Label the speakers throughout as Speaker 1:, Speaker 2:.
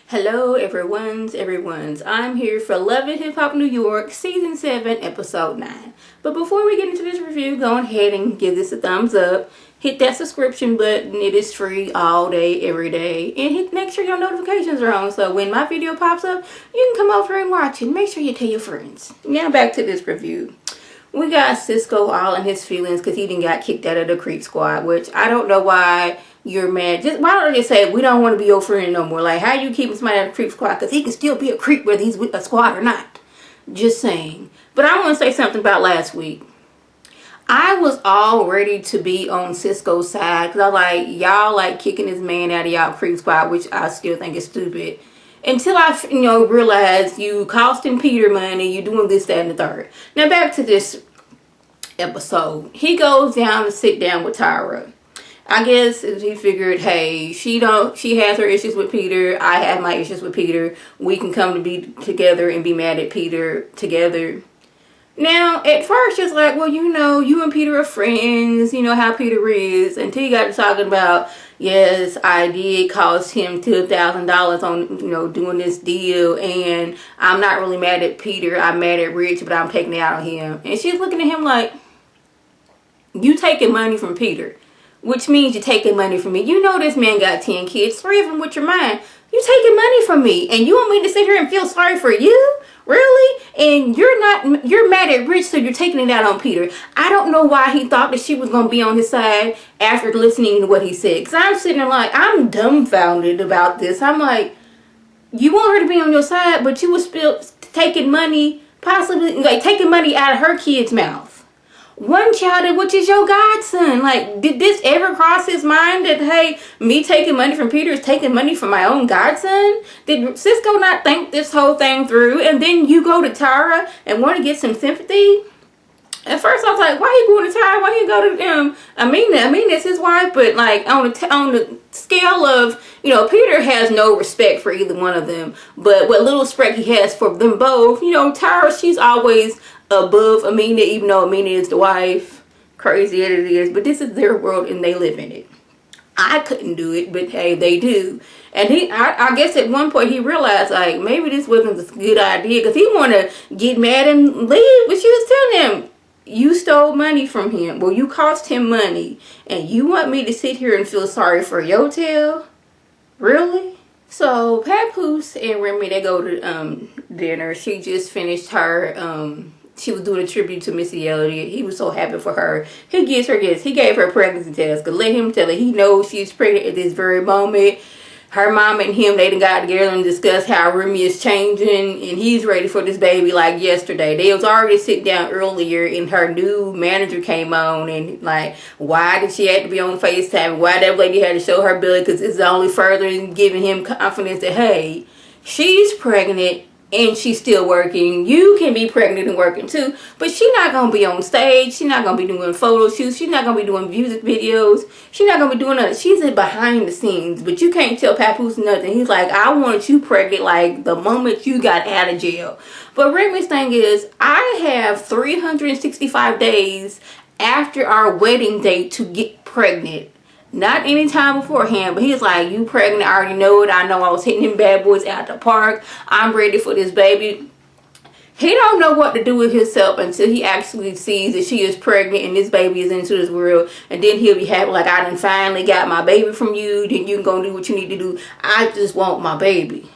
Speaker 1: Hello everyone's. I'm here for Love and Hip Hop New York Season 7 Episode 9. But before we get into this review, go ahead and give this a thumbs up. Hit that subscription button. It is free all day, every day. And make sure your notifications are on so when my video pops up, you can come over and watch it. Make sure you tell your friends. Now back to this review. We got CISCO all in his feelings because he didn't got kicked out of the Creep Squad, which I don't know why you're mad. Just why don't they say we don't want to be your friend no more? Like, how you keeping somebody out of the Creep Squad? Because he can still be a creep whether he's with a squad or not. Just saying. But I want to say something about last week. I was all ready to be on CISCO's side because I like y'all like kicking this man out of y'all Creep Squad, which I still think is stupid. Until I, realized you costing Peter money, you doing this, that, and the third. Now back to this episode. He goes down to sit down with Tyra. I guess he figured, hey, she has her issues with Peter. I have my issues with Peter. We can come to be together and be mad at Peter together. Now, at first, it's like, well, you and Peter are friends. You know how Peter is. Until he got to talking about, yes, I did cost him $2,000 on, doing this deal. And I'm not really mad at Peter. I'm mad at Rich, but I'm taking it out on him. And she's looking at him like, you taking money from Peter. Which means you're taking money from me. You know this man got 10 kids, 3 of them with your mind. You taking money from me. And you want me to sit here and feel sorry for you? Really? And you're mad at Rich, so you're taking it out on Peter. I don't know why he thought that she was going to be on his side after listening to what he said. Because I'm sitting there like, I'm dumbfounded about this. I'm like, you want her to be on your side, but you was still taking money, possibly, like, taking money out of her kid's mouth. One child, which is your godson. Like, did this ever cross his mind that, hey, me taking money from Peter is taking money from my own godson? Did CISCO not think this whole thing through? And then you go to Tyra and want to get some sympathy? At first, I was like, why he going to Tyra? Why he go to Amina's his wife. But, like, on the scale of, Peter has no respect for either one of them. But what little respect he has for them both, Tyra, she's always above Amina, even though Amina is the wife. Crazy as it is, but this is their world and they live in it. I couldn't do it, but hey, they do. And I guess at one point he realized, like, maybe this wasn't a good idea because he wanted to get mad and leave, but she was telling him, you stole money from him. Well, you cost him money, and you want me to sit here and feel sorry for your tail? Really? So Papoose and Remy, they go to dinner. She just finished her she was doing a tribute to Missy Elliott. He was so happy for her. He gives her gifts. He gave her a pregnancy test. Cause let him tell her he knows she's pregnant at this very moment. Her mom and him, they done got together and discussed how Remy is changing. And he's ready for this baby like yesterday. They was already sitting down earlier and her new manager came on. And like, why did she have to be on FaceTime? Why that lady had to show her belly? Because it's only further giving him confidence that, hey, she's pregnant. And she's still working. You can be pregnant and working too. But she's not going to be on stage. She's not going to be doing photo shoots. She's not going to be doing music videos. She's not going to be doing nothing. She's in behind the scenes. But you can't tell Papoose nothing. He's like, I want you pregnant like the moment you got out of jail. But Remy's thing is, I have 365 days after our wedding date to get pregnant. Not any time beforehand, but he's like, you pregnant, I already know it. I know I was hitting them bad boys at the park. I'm ready for this baby. He don't know what to do with himself until he actually sees that she is pregnant and this baby is into this world. And then he'll be happy like, I done finally got my baby from you. Then you can go do what you need to do. I just want my baby.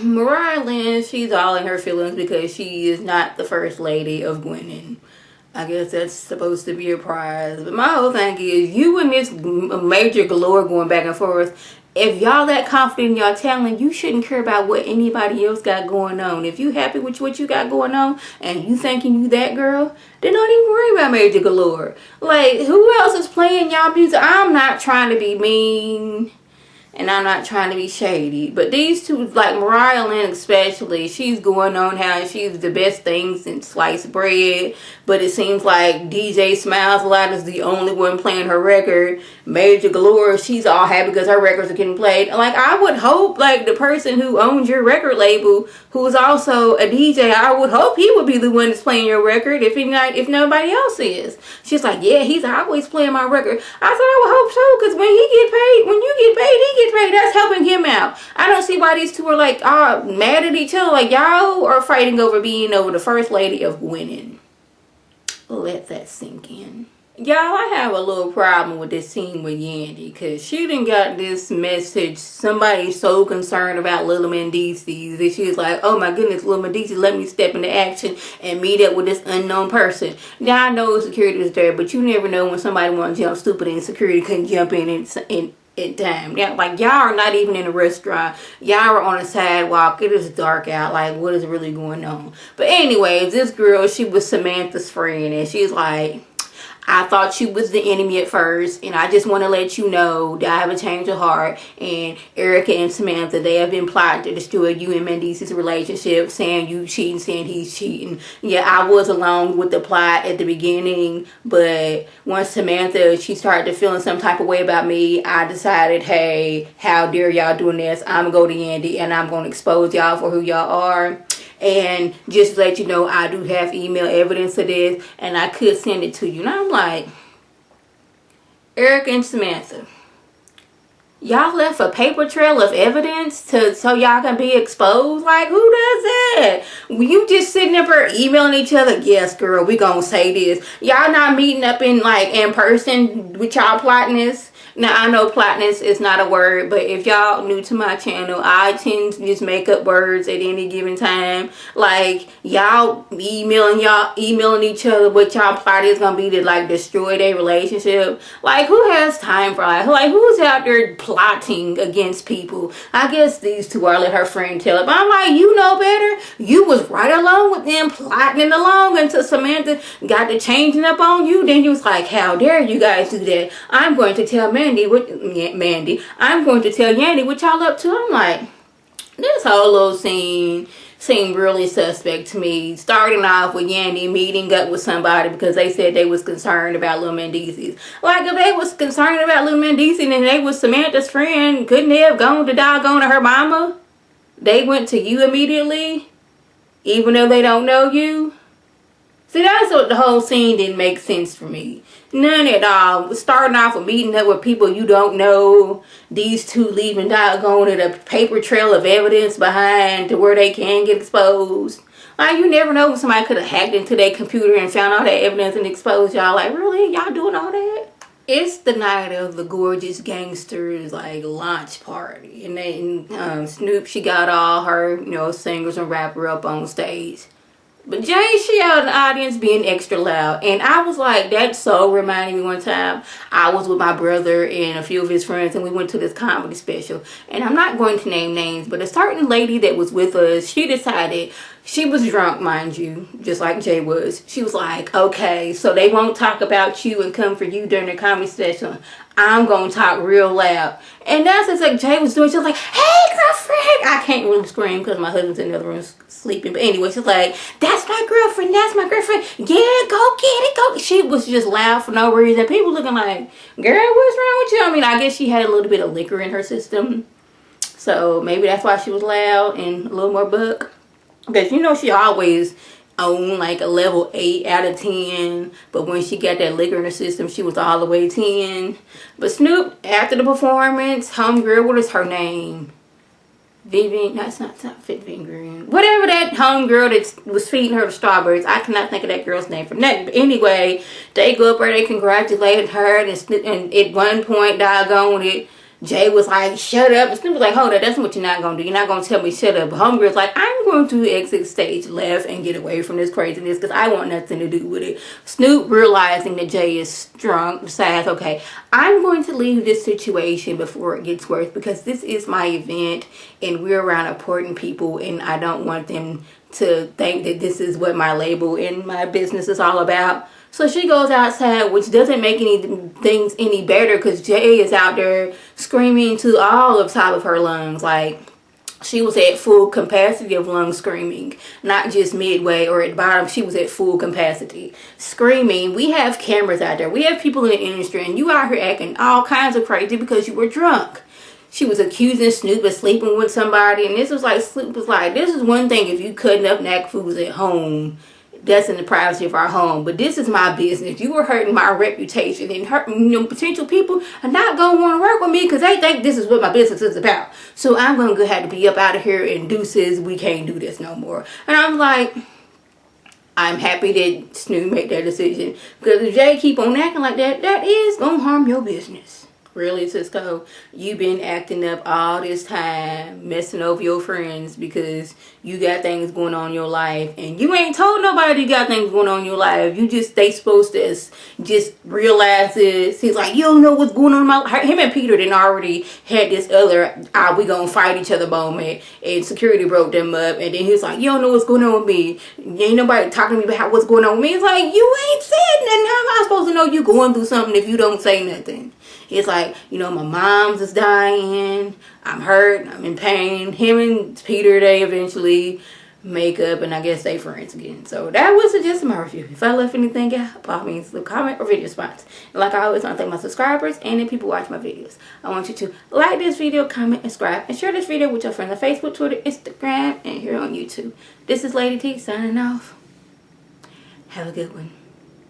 Speaker 1: Mariah Lynn, she's all in her feelings because she is not the first lady of Gwinnett. I guess that's supposed to be a prize. But my whole thing is, you and this Major Galore going back and forth, if y'all that confident in y'all talent, you shouldn't care about what anybody else got going on. If you happy with what you got going on and you thinking you that girl, then don't even worry about Major Galore. Like, who else is playing y'all music? I'm not trying to be mean. And I'm not trying to be shady. But these two, like Mariah Lynn especially, she's going on how she's the best thing since sliced bread. But it seems like DJ Smiles a lot is the only one playing her record. Major Galore, she's all happy because her records are getting played. Like, I would hope, like, the person who owns your record label, who is also a DJ, I would hope he would be the one that's playing your record if nobody else is. She's like, yeah, he's always playing my record. I said, I would hope so, because when you get paid, he gets ready, that's helping him out. I don't see why these two are like mad at each other. Like, y'all are fighting over being over the first lady of winning. Let that sink in. Y'all, I have a little problem with this scene with Yandy, because she done got this message. Somebody's so concerned about little Mendeecees that she was like, oh my goodness, little Mendeecees, let me step into action and meet up with this unknown person. Now I know security is there, but you never know when somebody wants to jump stupid and security couldn't jump in time. Yeah, like, y'all are not even in a restaurant. Y'all are on a sidewalk. It is dark out. Like, what is really going on? But anyways, this girl, she was Samantha's friend, and she's like, I thought you was the enemy at first, and I just want to let you know that I have a change of heart. And Erica and Samantha, they have been plotting to destroy you and Mendeecees' relationship, saying you cheating, saying he's cheating. Yeah, I was along with the plot at the beginning, but once Samantha, she started feeling some type of way about me, I decided, hey, how dare y'all doing this? I'm going to go to Yandy, and I'm going to expose y'all for who y'all are. And just to let you know, I do have email evidence of this, and I could send it to you. And I'm like, Eric and Samantha, y'all left a paper trail of evidence so y'all can be exposed? Like, who does that? You just sitting there emailing each other, yes girl, we gonna say this. Y'all not meeting up in person with y'all plotting this? Now, I know plotness is not a word, but if y'all new to my channel, I tend to just make up words at any given time. Like, y'all emailing each other what y'all plot is gonna be to, like, destroy their relationship. Like, who has time for that? Like, who's out there plotting against people? I guess these two are, let her friend tell it. But I'm like, you know better. You was right along with them, plotting along until Samantha got to changing up on you. Then you was like, how dare you guys do that? I'm going to tell Mandy, I'm going to tell Yandy what y'all up to. I'm like, this whole little scene seemed really suspect to me. Starting off with Yandy meeting up with somebody because they said they was concerned about little Mendeecees. Like, if they was concerned about little Mendeecees and they was Samantha's friend, couldn't they have gone to doggone to her mama? They went to you immediately, even though they don't know you. See, that's what the whole scene didn't make sense for me. None at all. Starting off with meeting up with people you don't know. These two leaving doggone it a paper trail of evidence behind to where they can get exposed. Like, you never know when somebody could have hacked into their computer and found all that evidence and exposed y'all. Like, really? Y'all doing all that? It's the night of the Gorgeous Gangsters, like, launch party. And then Snoop, she got all her, singers and rapper up on stage. But Jay, she out in the audience being extra loud. And I was like, that so reminded me one time. I was with my brother and a few of his friends, and we went to this comedy special. And I'm not going to name names, but a certain lady that was with us, she decided, she was drunk, mind you, just like Jay was. She was like, okay, so they won't talk about you and come for you during the comedy special. I'm going to talk real loud. And that's just like Jay was doing. She was like, hey, girlfriend. I can't really scream because my husband's in the other room sleeping. But anyway, she's like, that's my girlfriend. That's my girlfriend. Yeah, go get it. Go. She was just loud for no reason. People looking like, girl, what's wrong with you? I mean, I guess she had a little bit of liquor in her system. So maybe that's why she was loud and a little more buck. Because, she always on like a level 8 out of 10, but when she got that liquor in her system, she was all the way 10. But Snoop, after the performance, homegirl, what is her name? Vivian, no, it's not Vivian Green. Whatever that homegirl that was feeding her the strawberries, I cannot think of that girl's name for nothing. But anyway, they go up there, they congratulated her, and at one point, doggone it, Jay was like, shut up. And Snoop was like, hold up, that's what you're not going to do. You're not going to tell me shut up. But homegirl's like, I'm going to exit stage left and get away from this craziness because I want nothing to do with it. Snoop, realizing that Jay is drunk, decides, okay, I'm going to leave this situation before it gets worse because this is my event and we're around important people and I don't want them to think that this is what my label and my business is all about. So she goes outside, which doesn't make things any better because Jay is out there screaming to all of top of her lungs. Like, she was at full capacity of lung screaming, not just midway or at the bottom. She was at full capacity screaming. We have cameras out there. We have people in the industry, and you out here acting all kinds of crazy because you were drunk. She was accusing Snoop of sleeping with somebody, and this was like, Snoop was like, this is one thing if you cutting up knack foods at home. that's in the privacy of our home. But this is my business. You are hurting my reputation, and hurting, potential people are not going to want to work with me because they think this is what my business is about. So I'm going to have to be up out of here, and deuces, we can't do this no more. And I'm like, I'm happy that Snoop made that decision, because if Jay keep on acting like that, that is going to harm your business. Really, CISCO, you've been acting up all this time, messing over your friends because you got things going on in your life, and you ain't told nobody you got things going on in your life. You just, they supposed to just realize this. He's like, you don't know what's going on in my life. Him and Peter didn't already had this other, we gonna fight each other moment, and security broke them up, and then he's like, you don't know what's going on with me. Ain't nobody talking to me about what's going on with me. It's like, you ain't said nothing. How am I supposed to know you going through something if you don't say nothing? It's like, you know, my mom's is dying, I'm hurt, I'm in pain. Him and Peter, they eventually make up, and I guess they friends again. So that was the gist of my review. If I left anything out, by all means, leave a comment or video response. And like I always want to thank my subscribers and the people watch my videos. I want you to like this video, comment, and subscribe, and share this video with your friends on Facebook, Twitter, Instagram, and here on YouTube. This is Lady T signing off. Have a good one.